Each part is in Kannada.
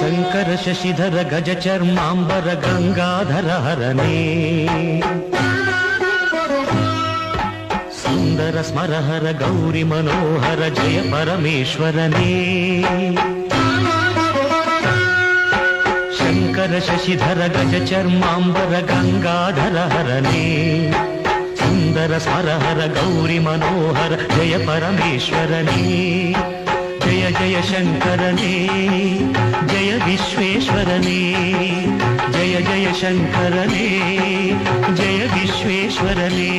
ಶಂಕರ ಶಶಿಧರ ಗಜ ಚರ್ಮಾಂಬರ ಗಂಗಾಧರ ಹರನೇ ಸುಂದರ ಸ್ಮರಹರ ಗೌರಿ ಮನೋಹರ ಜಯ ಪರಮೇಶ್ವರನೇ ಶಂಕರ ಶಶಿಧರ ಗಜ ಚರ್ಮಾಂಬರ ಗಂಗಾಧರ ಹರನೇ ಸುಂದರ ಸ್ಮರಹರ ಗೌರಿ ಮನೋಹರ ಜಯ ಪರಮೇಶ್ವರನೇ ಜಯ ಜಯ ಶಂಕರನೇ ಜಯ ವಿಶ್ವೇಶ್ವರನೇ ಜಯ ಜಯ ಶಂಕರನೇ ಜಯ ವಿಶ್ವೇಶ್ವರನೇ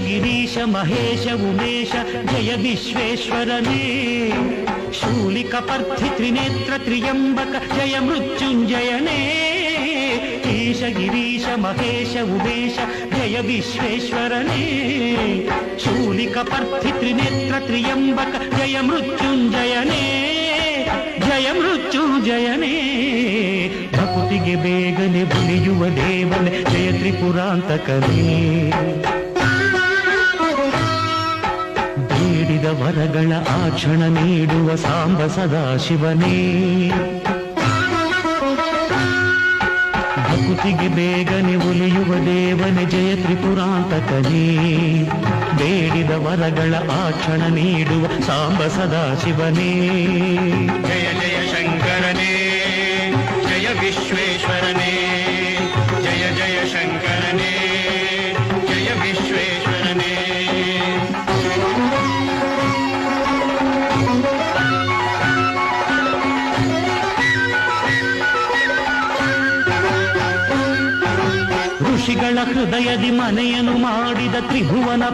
ಗಿರೀಶ ಮಹೇಶ ಉಮೇಶ ಜಯ ವಿಶ್ವೇಶ್ವರನೇ ಶೂಲಿಕ ಪರ್ಥಿ ತ್ರಿನೇತ್ರ ತ್ರಿಯಂಬಕ ಜಯ ಮೃತ್ಯುಂಜಯನೇ ಈಶ ಗಿರೀಶ ಮಹೇಶ ಉಮೇಶ ಜಯ ವಿಶ್ವೇಶ್ವರನೇ ಶೂಲಿಕ ಪರ್ಥಿ ತ್ರಿನೇತ್ರ ತ್ರಿಯಂಬಕ ಜಯ ಮೃತ್ಯುಂಜಯನೇ ಜಯ ಮೃತ್ಯುಂಜಯನೇ ಭಕುತಿಗೆ ಬೇಗನೆ ಬುಲಿಯುವ ದೇವನೇ ಜಯ ತ್ರಿಪುರಾಂತಕನೇ ಬೇಡಿದ ವರಗಳ ಆಕ್ಷಣ ನೀಡುವ ಸಾಂಬ ಸದಾಶಿವನೇ ಭಕುತಿಗೆ ಬೇಗನೆ ಒಲಿಯುವ ದೇವನೇ ಜಯ ತ್ರಿಪುರಾಂತಕನೇ ಬೇಡಿದ ವರಗಳ ಆಕ್ಷಣ ನೀಡುವ ಸಾಂಬ ಸದಾಶಿವನೇ ಜಯ ಜಯ ಶಂಕರನೇ ಜಯ ವಿಶ್ವೇಶ್ವರನೇ ಜಯ ಜಯ ಶಂಕರನೇ ಜಯ ವಿಶ್ವೇಶ್ವರನೇ ಋಷಿಗಳ ಹೃದಯದಿ ಮನೆಯನ್ನು ಮಾಡಿದ ತ್ರಿಭುವನ